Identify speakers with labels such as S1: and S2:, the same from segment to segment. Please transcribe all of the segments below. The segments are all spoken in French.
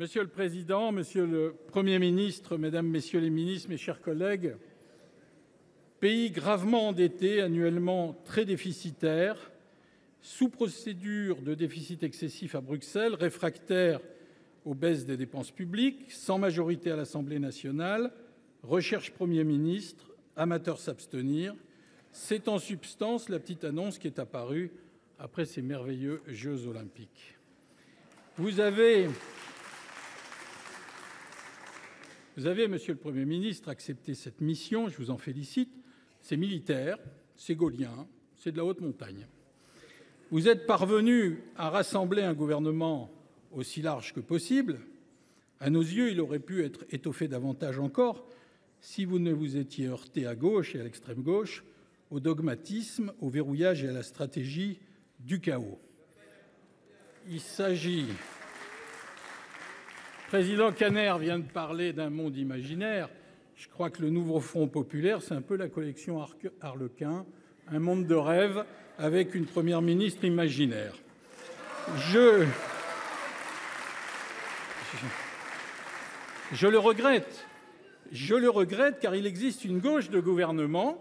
S1: Monsieur le président, monsieur le Premier ministre, mesdames, messieurs les ministres, mes chers collègues, pays gravement endetté, annuellement très déficitaire, sous procédure de déficit excessif à Bruxelles, réfractaire aux baisses des dépenses publiques, sans majorité à l'Assemblée nationale, recherche Premier ministre, amateur s'abstenir, c'est en substance la petite annonce qui est apparue après ces merveilleux Jeux olympiques. Vous avez, monsieur le Premier ministre, accepté cette mission, je vous en félicite. C'est militaire, c'est gaullien, c'est de la haute montagne. Vous êtes parvenu à rassembler un gouvernement aussi large que possible. À nos yeux, il aurait pu être étoffé davantage encore si vous ne vous étiez heurté à gauche et à l'extrême gauche au dogmatisme, au verrouillage et à la stratégie du chaos. Il s'agit. Le président Kanner vient de parler d'un monde imaginaire. Je crois que le nouveau Front populaire, c'est un peu la collection Harlequin, un monde de rêve avec une première ministre imaginaire. Je le regrette. Je le regrette car il existe une gauche de gouvernement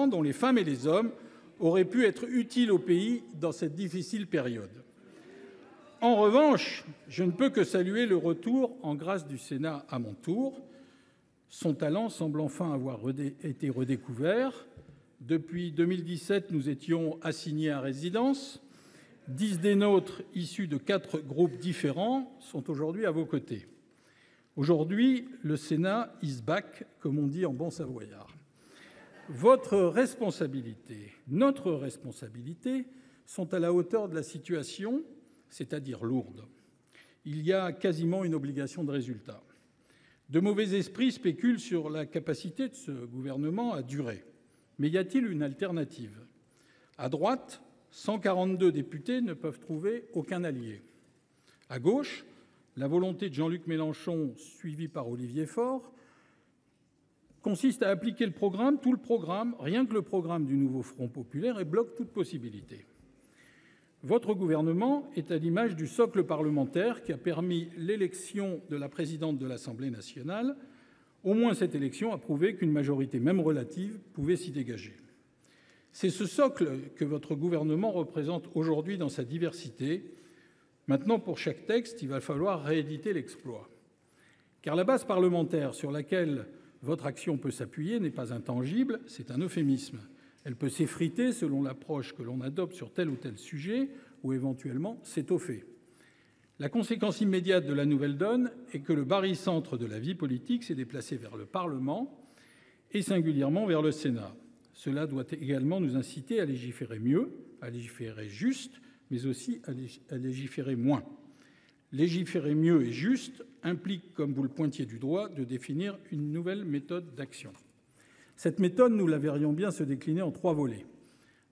S1: dont les femmes et les hommes auraient pu être utiles au pays dans cette difficile période. En revanche, je ne peux que saluer le retour en grâce du Sénat à mon tour. Son talent semble enfin avoir été redécouvert. Depuis 2017, nous étions assignés à résidence. 10 des nôtres, issus de 4 groupes différents, sont aujourd'hui à vos côtés. Aujourd'hui, le Sénat is back, comme on dit en bon savoyard. Votre responsabilité, notre responsabilité, sont à la hauteur de la situation, c'est-à-dire lourdes. Il y a quasiment une obligation de résultat. De mauvais esprits spéculent sur la capacité de ce gouvernement à durer. Mais y a-t-il une alternative ? À droite, 142 députés ne peuvent trouver aucun allié. À gauche, la volonté de Jean-Luc Mélenchon, suivie par Olivier Faure, consiste à appliquer le programme, tout le programme, rien que le programme du nouveau Front populaire, et bloque toute possibilité. Votre gouvernement est à l'image du socle parlementaire qui a permis l'élection de la présidente de l'Assemblée nationale. Au moins cette élection a prouvé qu'une majorité, même relative, pouvait s'y dégager. C'est ce socle que votre gouvernement représente aujourd'hui dans sa diversité. Maintenant, pour chaque texte, il va falloir rééditer l'exploit. Car la base parlementaire sur laquelle votre action peut s'appuyer n'est pas intangible, c'est un euphémisme. Elle peut s'effriter selon l'approche que l'on adopte sur tel ou tel sujet, ou éventuellement s'étoffer. La conséquence immédiate de la nouvelle donne est que le barycentre de la vie politique s'est déplacé vers le Parlement et singulièrement vers le Sénat. Cela doit également nous inciter à légiférer mieux, à légiférer juste, mais aussi à légiférer moins. Légiférer mieux et juste implique, comme vous le pointiez du doigt, de définir une nouvelle méthode d'action. Cette méthode, nous la verrions bien se décliner en 3 volets.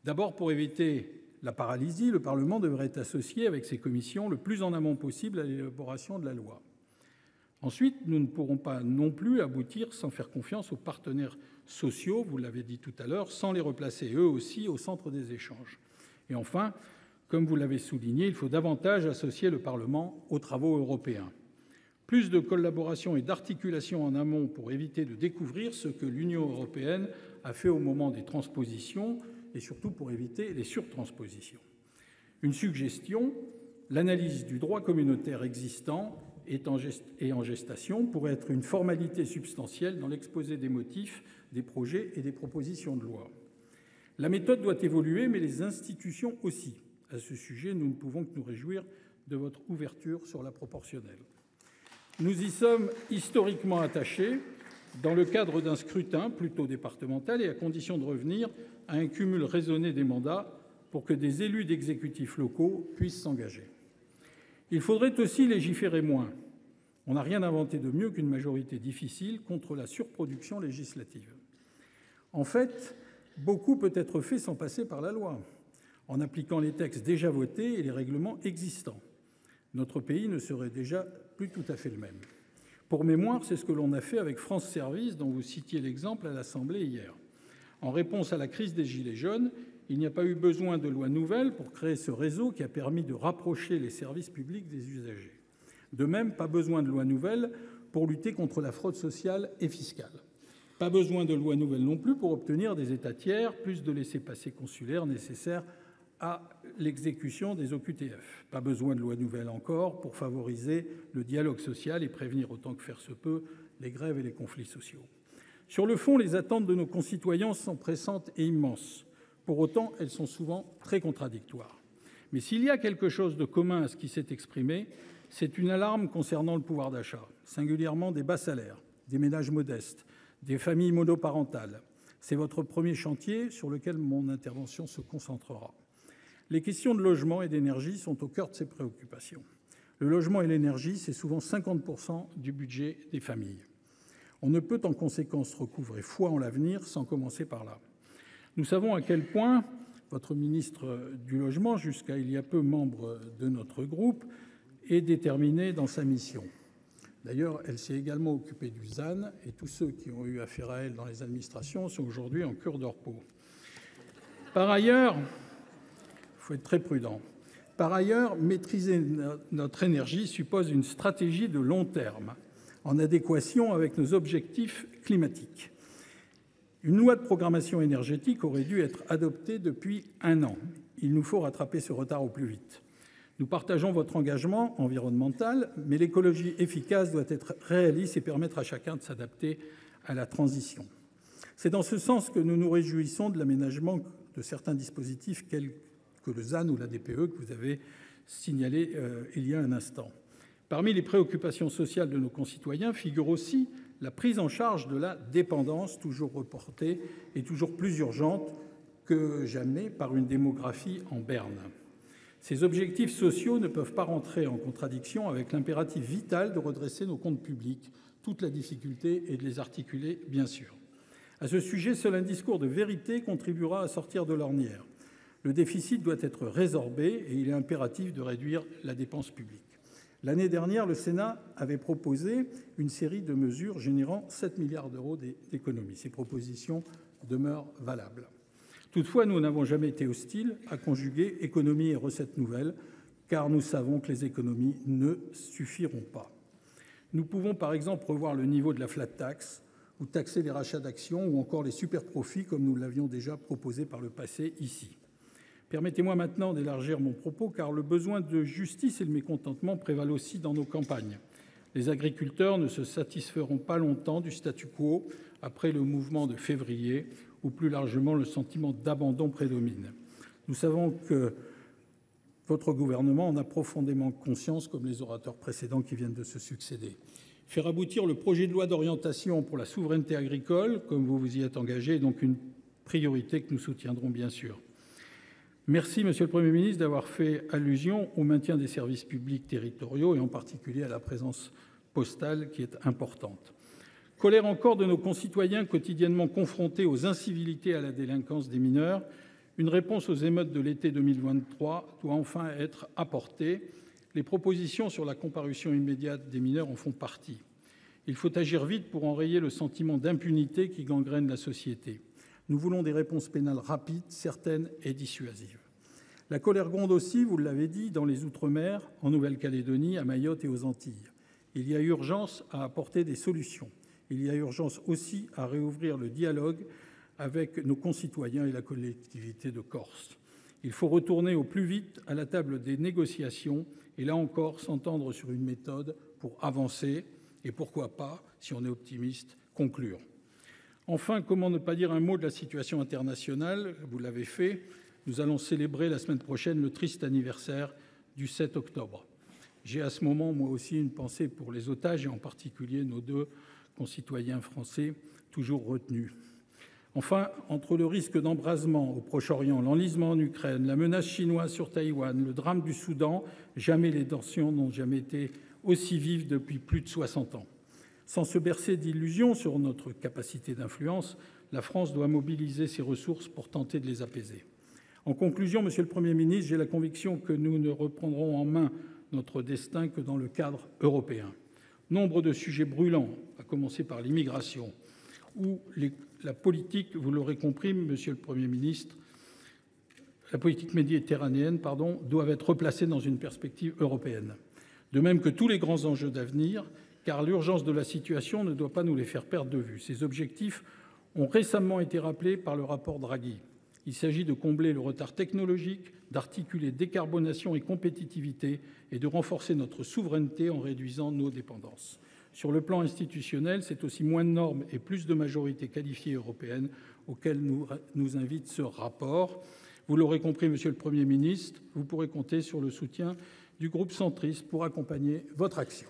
S1: D'abord, pour éviter la paralysie, le Parlement devrait être associé avec ses commissions le plus en amont possible à l'élaboration de la loi. Ensuite, nous ne pourrons pas non plus aboutir sans faire confiance aux partenaires sociaux, vous l'avez dit tout à l'heure, sans les replacer eux aussi au centre des échanges. Et enfin, comme vous l'avez souligné, il faut davantage associer le Parlement aux travaux européens. Plus de collaboration et d'articulation en amont pour éviter de découvrir ce que l'Union européenne a fait au moment des transpositions et surtout pour éviter les surtranspositions. Une suggestion, l'analyse du droit communautaire existant et en gestation pourrait être une formalité substantielle dans l'exposé des motifs des projets et des propositions de loi. La méthode doit évoluer, mais les institutions aussi. À ce sujet, nous ne pouvons que nous réjouir de votre ouverture sur la proportionnelle. Nous y sommes historiquement attachés dans le cadre d'un scrutin plutôt départemental et à condition de revenir à un cumul raisonné des mandats pour que des élus d'exécutifs locaux puissent s'engager. Il faudrait aussi légiférer moins. On n'a rien inventé de mieux qu'une majorité difficile contre la surproduction législative. En fait, beaucoup peut être fait sans passer par la loi, en appliquant les textes déjà votés et les règlements existants. Notre pays ne serait déjà plus tout à fait le même. Pour mémoire, c'est ce que l'on a fait avec France Services, dont vous citiez l'exemple à l'Assemblée hier. En réponse à la crise des Gilets jaunes, il n'y a pas eu besoin de loi nouvelle pour créer ce réseau qui a permis de rapprocher les services publics des usagers. De même, pas besoin de loi nouvelle pour lutter contre la fraude sociale et fiscale. Pas besoin de loi nouvelle non plus pour obtenir des États tiers plus de laissez-passer consulaires nécessaires à l'exécution des OQTF. Pas besoin de loi nouvelle encore pour favoriser le dialogue social et prévenir autant que faire se peut les grèves et les conflits sociaux. Sur le fond, les attentes de nos concitoyens sont pressantes et immenses. Pour autant, elles sont souvent très contradictoires. Mais s'il y a quelque chose de commun à ce qui s'est exprimé, c'est une alarme concernant le pouvoir d'achat, singulièrement des bas salaires, des ménages modestes, des familles monoparentales. C'est votre premier chantier sur lequel mon intervention se concentrera. Les questions de logement et d'énergie sont au cœur de ces préoccupations. Le logement et l'énergie, c'est souvent 50% du budget des familles. On ne peut en conséquence recouvrer foi en l'avenir sans commencer par là. Nous savons à quel point votre ministre du Logement, jusqu'à il y a peu membre de notre groupe, est déterminée dans sa mission. D'ailleurs, elle s'est également occupée du ZAN et tous ceux qui ont eu affaire à elle dans les administrations sont aujourd'hui en cure de repos. Par ailleurs, il faut être très prudent. Par ailleurs, maîtriser notre énergie suppose une stratégie de long terme, en adéquation avec nos objectifs climatiques. Une loi de programmation énergétique aurait dû être adoptée depuis 1 an. Il nous faut rattraper ce retard au plus vite. Nous partageons votre engagement environnemental, mais l'écologie efficace doit être réaliste et permettre à chacun de s'adapter à la transition. C'est dans ce sens que nous nous réjouissons de l'aménagement de certains dispositifs tels que le ZAN ou la DPE que vous avez signalé il y a un instant. Parmi les préoccupations sociales de nos concitoyens figure aussi la prise en charge de la dépendance, toujours reportée et toujours plus urgente que jamais par une démographie en berne. Ces objectifs sociaux ne peuvent pas rentrer en contradiction avec l'impératif vital de redresser nos comptes publics. Toute la difficulté est de les articuler, bien sûr. À ce sujet, seul un discours de vérité contribuera à sortir de l'ornière. Le déficit doit être résorbé et il est impératif de réduire la dépense publique. L'année dernière, le Sénat avait proposé une série de mesures générant 7 milliards d'euros d'économies. Ces propositions demeurent valables. Toutefois, nous n'avons jamais été hostiles à conjuguer économies et recettes nouvelles, car nous savons que les économies ne suffiront pas. Nous pouvons par exemple revoir le niveau de la flat tax, ou taxer les rachats d'actions, ou encore les superprofits, comme nous l'avions déjà proposé par le passé ici. Permettez-moi maintenant d'élargir mon propos, car le besoin de justice et le mécontentement prévalent aussi dans nos campagnes. Les agriculteurs ne se satisferont pas longtemps du statu quo après le mouvement de février, où plus largement le sentiment d'abandon prédomine. Nous savons que votre gouvernement en a profondément conscience, comme les orateurs précédents qui viennent de se succéder. Faire aboutir le projet de loi d'orientation pour la souveraineté agricole, comme vous vous y êtes engagé, est donc une priorité que nous soutiendrons bien sûr. Merci, Monsieur le Premier ministre, d'avoir fait allusion au maintien des services publics territoriaux et en particulier à la présence postale qui est importante. Colère encore de nos concitoyens quotidiennement confrontés aux incivilités et à la délinquance des mineurs, une réponse aux émeutes de l'été 2023 doit enfin être apportée. Les propositions sur la comparution immédiate des mineurs en font partie. Il faut agir vite pour enrayer le sentiment d'impunité qui gangrène la société. Nous voulons des réponses pénales rapides, certaines et dissuasives. La colère gronde aussi, vous l'avez dit, dans les Outre-mer, en Nouvelle-Calédonie, à Mayotte et aux Antilles. Il y a urgence à apporter des solutions. Il y a urgence aussi à réouvrir le dialogue avec nos concitoyens et la collectivité de Corse. Il faut retourner au plus vite à la table des négociations et là encore s'entendre sur une méthode pour avancer et pourquoi pas, si on est optimiste, conclure. Enfin, comment ne pas dire un mot de la situation internationale? Vous l'avez fait. Nous allons célébrer la semaine prochaine le triste anniversaire du 7 octobre. J'ai à ce moment, moi aussi, une pensée pour les otages et en particulier nos 2 concitoyens français toujours retenus. Enfin, entre le risque d'embrasement au Proche-Orient, l'enlisement en Ukraine, la menace chinoise sur Taïwan, le drame du Soudan, jamais les tensions n'ont jamais été aussi vives depuis plus de 60 ans. Sans se bercer d'illusions sur notre capacité d'influence, la France doit mobiliser ses ressources pour tenter de les apaiser. En conclusion, Monsieur le Premier ministre, j'ai la conviction que nous ne reprendrons en main notre destin que dans le cadre européen. Nombre de sujets brûlants, à commencer par l'immigration, où la politique, vous l'aurez compris, Monsieur le Premier ministre, la politique méditerranéenne, doivent être replacées dans une perspective européenne. de même que tous les grands enjeux d'avenir, car l'urgence de la situation ne doit pas nous les faire perdre de vue. Ces objectifs ont récemment été rappelés par le rapport Draghi. Il s'agit de combler le retard technologique, d'articuler décarbonation et compétitivité et de renforcer notre souveraineté en réduisant nos dépendances. Sur le plan institutionnel, c'est aussi moins de normes et plus de majorités qualifiées européennes auxquelles nous invite ce rapport. Vous l'aurez compris, monsieur le Premier ministre, vous pourrez compter sur le soutien du groupe centriste pour accompagner votre action.